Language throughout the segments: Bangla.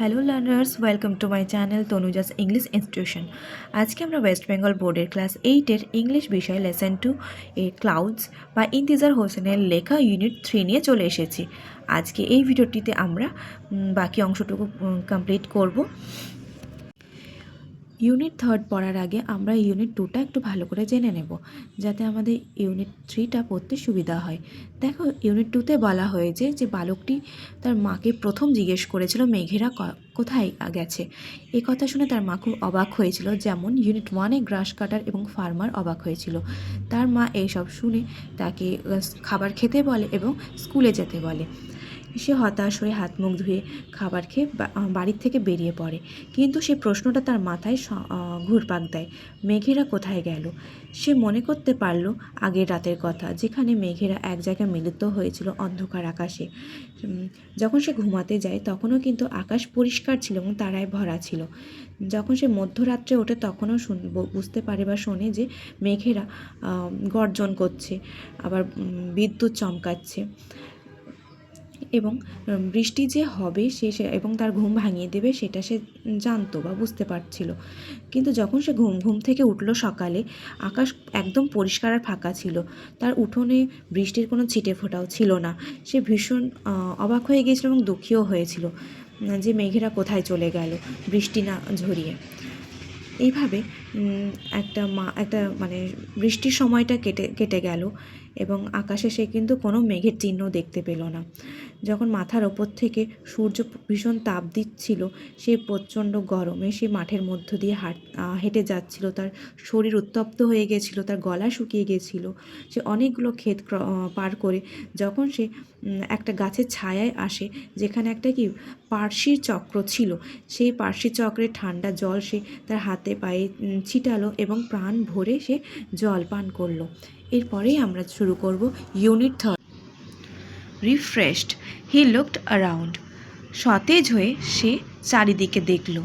Hello learners, welcome to my channel Tanuja's English institution. আজকে আমরা ওয়েস্ট বেঙ্গল বোর্ডের ক্লাস 8-এর ইংলিশ বিষয় লেসন 2 এর ক্লাউডস বা ইন্তিজার হোসেনের লেখা ইউনিট 3 নিয়ে চলে এসেছি। আজকে এই ভিডিওটিতে আমরা বাকি অংশটুকু কমপ্লিট করব। ইউনিট 3 পড়ার আগে আমরা ইউনিট 2টা একটু ভালো করে জেনে নেব, যাতে আমাদের ইউনিট 3টা পড়তে সুবিধা হয়। দেখো, ইউনিট 2তে বলা হয়েছে যে বালকটি তার মাকে প্রথম জিজ্ঞেস করেছিল মেঘেরা কোথায় গেছে। এই কথা শুনে তার মা খুব অবাক হয়েছিল, যেমন ইউনিট 1-এ গ্রাস কাটার এবং ফার্মার অবাক হয়েছিল। তার মা এইসব শুনে তাকে খাবার খেতে বলে এবং স্কুলে যেতে বলে। সে হতাশ হয়ে হাত মুখ ধুয়ে খাবার খেয়ে বাড়ির থেকে বেরিয়ে পড়ে, কিন্তু সেই প্রশ্নটা তার মাথায় ঘুরপাক দেয়, মেঘেরা কোথায় গেল। সে মনে করতে পারল আগের রাতের কথা, যেখানে মেঘেরা এক জায়গায় মিলিত হয়েছিল অন্ধকার আকাশে। যখন সে ঘুমাতে যায় তখনও কিন্তু আকাশ পরিষ্কার ছিল এবং তারায় ভরা ছিল। যখন সে মধ্যরাত্রে ওঠে তখনও বুঝতে পারে বা শোনে যে মেঘেরা গর্জন করছে, আবার বিদ্যুৎ চমকাচ্ছে এবং বৃষ্টি যে হবে এবং তার ঘুম ভাঙিয়ে দেবে সেটা সে জানতো বা বুঝতে পারছিল। কিন্তু যখন সে ঘুম থেকে উঠল সকালে, আকাশ একদম পরিষ্কার আর ফাঁকা ছিল। তার উঠোনে বৃষ্টির কোনো ছিটে ফোঁটাও ছিল না। সে ভীষণ অবাক হয়ে গিয়েছিল এবং দুঃখীও হয়েছিল যে মেঘেরা কোথায় চলে গেল বৃষ্টি না ঝরিয়ে। এইভাবে একটা মানে বৃষ্টির সময়টা কেটে গেল এবং আকাশে সে কিন্তু কোনো মেঘের চিহ্ন দেখতে পেল না। যখন মাথার ওপর থেকে সূর্য ভীষণ তাপ দিচ্ছিল, সে প্রচণ্ড গরমে সে মাঠের মধ্য দিয়ে হেঁটে যাচ্ছিল। তার শরীর উত্তপ্ত হয়ে গেছিল, তার গলা শুকিয়ে গেছিল। সে অনেকগুলো ক্ষেত পার করে যখন সে একটা গাছের ছায়ায় আসে, যেখানে একটা পার্শ্বির চক্র ছিল, সেই পার্শ্বির চক্রের ঠান্ডা জল সে তার হাতে পায়ে ছিটালো এবং প্রাণ ভরে সে জল পান করলো। এরপরেই আমরা শুরু করব unit 3। Refreshed, he looked around. সতেজ হয়ে সে চারিদিকে দেখল।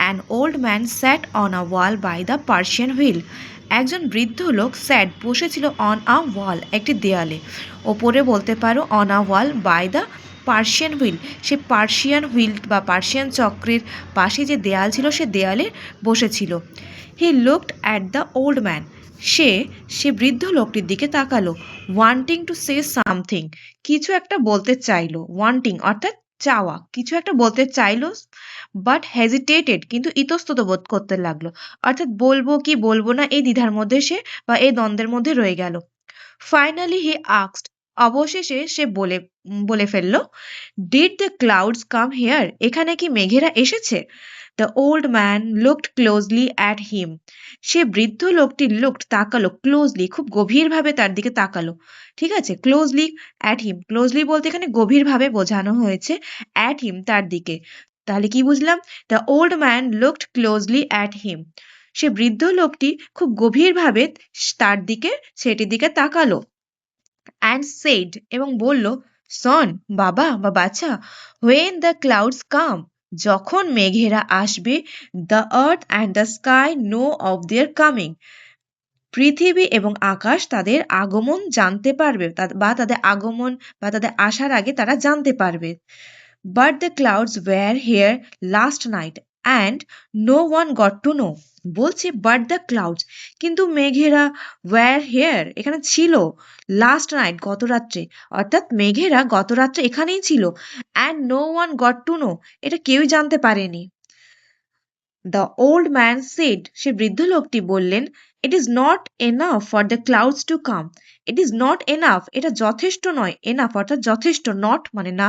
An old man sat on a wall by the Persian wheel. একজন বৃদ্ধ লোক স্যাট বসেছিল অন আ ওয়াল, একটি দেয়ালে। ওপরে বলতে পারো on a wall by the Persian wheel. সে পার্সিয়ান হুইল বা পার্সিয়ান চক্রের পাশে যে দেয়াল ছিল সে দেয়ালে বসেছিল। He looked at the old man. সে বৃদ্ধ লোকটির দিকে তাকালো। ওয়ান্টিং টু সে সামথিং, কিছু একটা বলতে চাইলো। ওয়ান্টিং অর্থাৎ চাওয়া, কিছু একটা বলতে চাইলো, বাট হেজিটেটেড, কিন্তু ইতস্তত বোধ করতে লাগলো। অর্থাৎ বলবো কি বলবো না এই দ্বিধার মধ্যে সে বা এই দ্বন্দ্বের মধ্যে রয়ে গেল। ফাইনালি হি আস্কড, অবশেষে সে বলে ফেললো, did the clouds come here? এখানে কি মেঘেরা এসেছে? The old man looked closely at him. সে বৃদ্ধ লোকটি তাকালো ক্লোজলি, খুব গভীরভাবে তার দিকে তাকালো। ঠিক আছে, ক্লোজলি অ্যাট হিম, ক্লোজলি বলতে এখানে গভীরভাবে বোঝানো হয়েছে, অ্যাট হিম তার দিকে। তাহলে কি বুঝলাম? The old man looked closely at him. সে বৃদ্ধ লোকটি খুব গভীরভাবে সেটির দিকে তাকালো। অ্যান্ড সেইড, এবং বলল, সন, বাবা বা বাচ্চা, হোয়েন দ্য ক্লাউডস কাম, যখন মেঘেরা আসবে, the earth and the sky know of their coming, পৃথিবী এবং আকাশ তাদের আগমন জানতে পারবে বা তাদের আসার আগে তারা জানতে পারবে। But the clouds were here last night and no one got to know. বলছে বাট দ্য ক্লাউডস, কিন্তু মেঘেরা ওয়্যার হিয়ার, এখানে ছিল, লাস্ট নাইট, গত রাত্রে, অর্থাৎ মেঘেরা গত রাত্রে এখানেই ছিল। And no one got to know, এটা কেউই জানতে পারেনি। দ্য ওল্ড ম্যান সেড, সে বৃদ্ধ লোকটি বললেন, it is not enough for the clouds to come. It is not enough, এটা যথেষ্ট নয়। এনাফ অর্থাৎ যথেষ্ট, নট মানে না।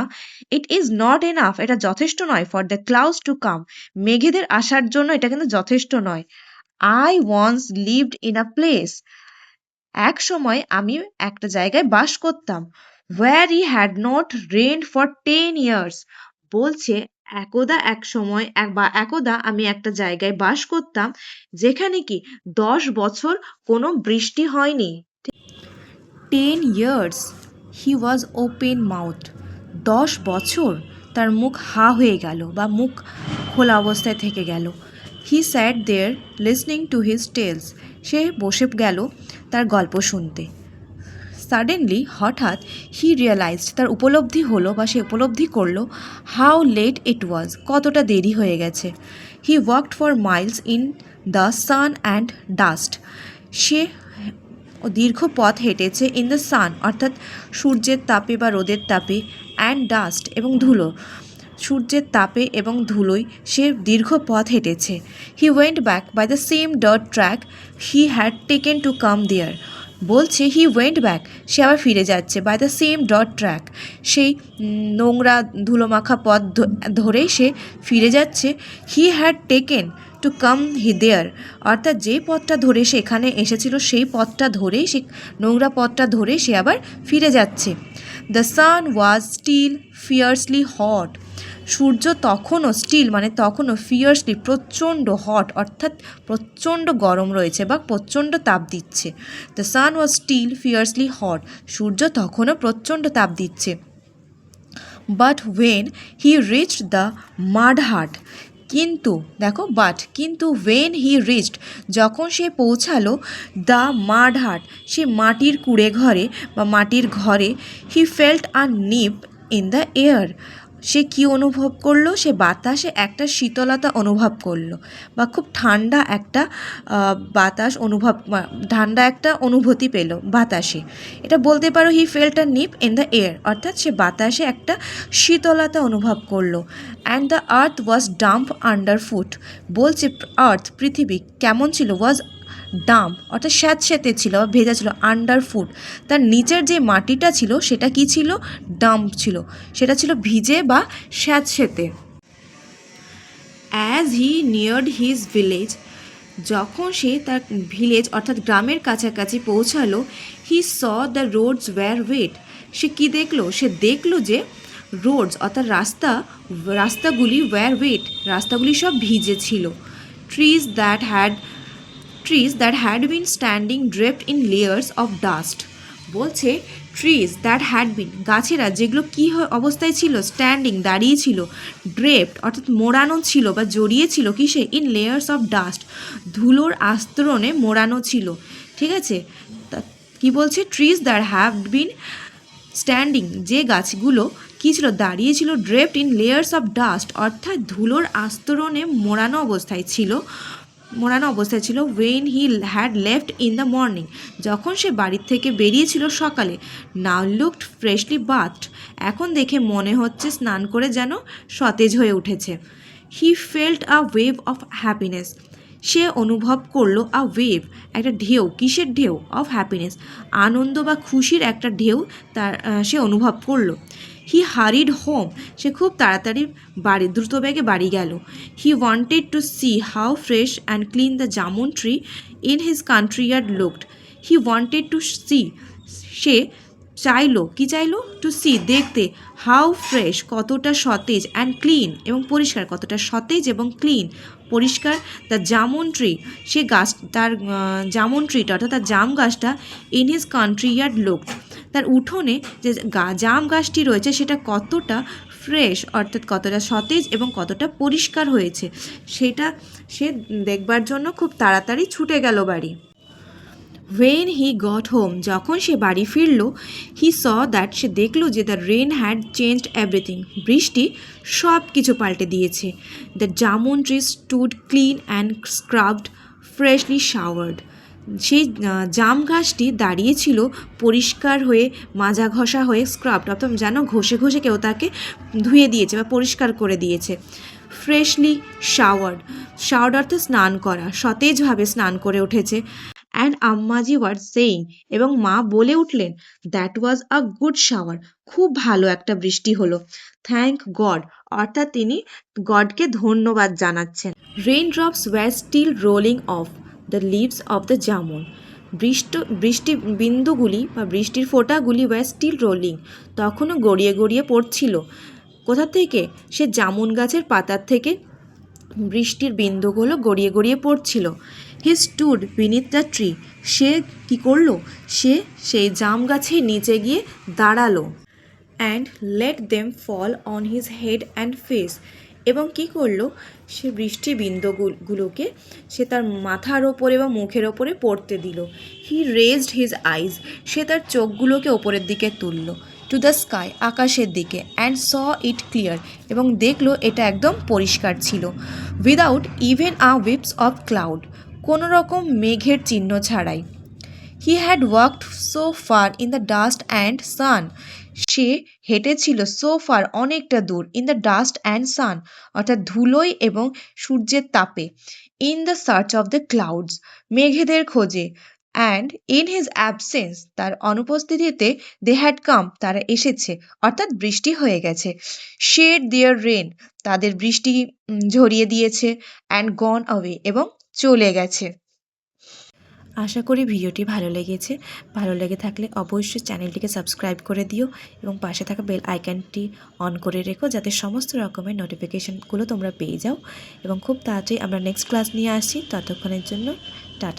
ইট ইজ নট এনাফ, এটা যথেষ্ট নয়। For the clouds to come, মেঘেদের আসার জন্য এটা কিন্তু যথেষ্ট নয়। I once lived in a place, এক সময় আমি একটা জায়গায় বাস করতাম। Where it had not rained for 10 years. বলছে একদা আমি একটা জায়গায় বাস করতাম যেখানে কি 10 বছর কোনো বৃষ্টি হয়নি। 10 years he was open mouthed. 10 বছর তার মুখ হা হয়ে গেল বা মুখ খোলা অবস্থায় থেকে গেল। He sat there listening to his tales. সে বসে গেল তার গল্প শুনতে। সাডেনলি হঠাৎ হি রিয়েলাইজড তার উপলব্ধি হলো বা সে উপলব্ধি করলো হাউ লেট ইট ওয়াজ কতটা দেরি হয়ে গেছে। He walked for miles in the sun and dust সে দীর্ঘ পথ হেঁটেছে ইন দ্য সান অর্থাৎ সূর্যের তাপে বা রোদের তাপে অ্যান্ড ডাস্ট এবং ধুলো সূর্যের তাপে এবং ধুলোয় সে দীর্ঘ পথ হেঁটেছে। He went back by the same dirt track he had taken to come there বলছে হি ওয়েন্ট ব্যাক সে আবার ফিরে যাচ্ছে by the same dirt track সেই নোংরা ধুলোমাখা পথ ধরেই সে ফিরে যাচ্ছে। He had taken to come there অর্থাৎ যে পথটা ধরে সে এখানে এসেছিল সেই পথটা ধরেই সে নোংরা পথটা ধরে সে আবার ফিরে যাচ্ছে। The sun was still fiercely hot সূর্য তখনও স্টিল মানে তখনও ফিয়ার্সলি প্রচণ্ড হট অর্থাৎ প্রচণ্ড গরম রয়েছে বা প্রচণ্ড তাপ দিচ্ছে। The sun was still fiercely hot সূর্য তখনও প্রচণ্ড তাপ দিচ্ছে। But when he reached the mud hut কিন্তু দেখো কিন্তু ওয়েন হি রিচড যখন সে পৌঁছালো দ্য মাড হাট সে মাটির কুঁড়ে ঘরে বা মাটির ঘরে he felt a nip in the air সে কী অনুভব করলো সে বাতাসে একটা শীতলতা অনুভব করলো বা খুব ঠান্ডা একটা বাতাস ঠান্ডা একটা অনুভূতি পেল বাতাসে। এটা বলতে পারো হি felt a nip in the air অর্থাৎ সে বাতাসে একটা শীতলতা অনুভব করলো। And the earth was dump under foot বলছে আর্থ পৃথিবী কেমন ছিল ওয়াজ ডাম্প অর্থাৎ স্যাঁতস্যাঁতে ছিল বা ভেজা ছিল আন্ডার ফুট তার নিচের যে মাটিটা ছিল সেটা কি ছিল ডাম্প ছিল সেটা ছিল ভিজে বা স্যাঁতস্যাঁতে। As he neared his village যখন সে তার ভিলেজ অর্থাৎ গ্রামের কাছাকাছি পৌঁছালো he saw the roads were wet সে কি দেখলো সে দেখলো যে রোডস অর্থাৎ রাস্তাগুলি ওয়্যার ওয়েট রাস্তাগুলি সব ভিজে ছিল। Trees that had been standing ড্রেপড in layers of dust বলছে ট্রিজ দ্যাট হ্যাড বিন গাছেরা যেগুলো কী অবস্থায় ছিল স্ট্যান্ডিং দাঁড়িয়ে ছিল ড্রেপড অর্থাৎ মোড়ানো ছিল বা জড়িয়ে ছিল কিসে ইন লেয়ার্স অফ ডাস্ট ধুলোর আস্তরণে মোড়ানো ছিল। ঠিক আছে তা কী বলছে trees that have been standing যে গাছগুলো কী ছিল দাঁড়িয়ে ছিল draped in layers of dust অর্থাৎ ধুলোর আস্তরণে মোড়ানো অবস্থায় ছিল when he had left in the morning যখন সে বাড়ির থেকে বেরিয়েছিল সকালে। নাও লুকড ফ্রেশলি বাথড এখন দেখে মনে হচ্ছে স্নান করে যেন সতেজ হয়ে উঠেছে। He felt a wave of happiness সে অনুভব করলো আ ওয়েভ একটা ঢেউ কিসের ঢেউ অফ হ্যাপিনেস আনন্দ বা খুশির একটা ঢেউ সে অনুভব করলো। হি হারিড হোম সে খুব তাড়াতাড়ি দ্রুত বেগে বাড়ি গেল। He wanted to see how fresh and clean the jamun tree in his country yard looked he wanted to see সে চাইলো টু সি দেখতে হাউ ফ্রেশ কতটা সতেজ অ্যান্ড ক্লিন এবং পরিষ্কার কতটা সতেজ এবং ক্লিন পরিষ্কার দ্য জামুন ট্রি সে গাছ তার জামুন ট্রিটা অর্থাৎ তার জাম গাছটা in his country yard looked তার উঠোনে যে জাম গাছটি রয়েছে সেটা কতটা ফ্রেশ অর্থাৎ কতটা সতেজ এবং কতটা পরিষ্কার হয়েছে সেটা সে দেখবার জন্য খুব তাড়াতাড়ি ছুটে গেল বাড়ি। ওয়েন হি গট হোম যখন সে বাড়ি ফিরল হি স দ্যাট সে দেখল যে the rain had changed everything বৃষ্টি সব কিছু পাল্টে দিয়েছে। The jamun tree stood clean and scrubbed freshly showered সেই জাম গাছটি দাঁড়িয়েছিল পরিষ্কার হয়ে মাজা ঘষা হয়ে স্ক্রাবড অর্থাৎ যেন ঘষে কেউ তাকে ধুয়ে দিয়েছে বা পরিষ্কার করে দিয়েছে। ফ্রেশলি শাওয়ার্ড অর্থাৎ স্নান করা সতেজভাবে স্নান করে উঠেছে। অ্যান্ড আম্মাজি ওয়ার সেইং এবং মা বলে উঠলেন that was a good shower খুব ভালো একটা বৃষ্টি হলো। থ্যাংক গড অর্থাৎ তিনি গডকে ধন্যবাদ জানাচ্ছেন। Rain drops were still rolling off the leaves of the jamun বৃষ্টি বিন্দুগুলি বা বৃষ্টির ফোঁটাগুলি ওয়্যার স্টিল রোলিং তখনও গড়িয়ে পড়ছিল। কোথা থেকে সে জামুন গাছের পাতার থেকে বৃষ্টির বিন্দুগুলো গড়িয়ে পড়ছিল। He stood beneath the tree সে কী করলো সে সেই জাম গাছের নিচে গিয়ে দাঁড়ালো। And let them fall on his head and face এবং কি করলো, সে বৃষ্টি বিন্দুগুলোকে সে তার মাথার ওপরে বা মুখের ওপরে পড়তে দিল। হি রেজড হিজ আইজ, সে তার চোখগুলোকে ওপরের দিকে তুললো, টু দ্য স্কাই, আকাশের দিকে, অ্যান্ড স ইট ক্লিয়ার, এবং দেখলো এটা একদম পরিষ্কার ছিল। উইদাউট ইভেন আ উইপস অফ ক্লাউড, কোনো রকম মেঘের চিহ্ন ছাড়াই। He had walked so far in the dust and sun, সে হেঁটেছিল সো ফার, অনেকটা দূর, in the dust and sun, অর্থাৎ ধুলোয় এবং সূর্যের তাপে, in the search of the clouds, মেঘেদের খোঁজে, অ্যান্ড ইন হিজ অ্যাবসেন্স, তার অনুপস্থিতিতে, দে হ্যাড কাম, তারা এসেছে, অর্থাৎ বৃষ্টি হয়ে গেছে। শেড দেয়ার রেন, তাদের বৃষ্টি ঝরিয়ে দিয়েছে, অ্যান্ড গন অ্যাওয়ে, এবং চলে গেছে। আশা করি ভিডিওটি ভালো লেগেছে। ভালো লেগে থাকলে অবশ্যই চ্যানেলটিকে সাবস্ক্রাইব করে দিও এবং পাশে থাকা বেল আইকনটি অন করে রেখো, যাতে সমস্ত রকমের নোটিফিকেশনগুলো তোমরা পেয়ে যাও। এবং খুব তাড়াতাড়ি আমরা নেক্সট ক্লাস নিয়ে আসছি। ততক্ষণের জন্য টাটা।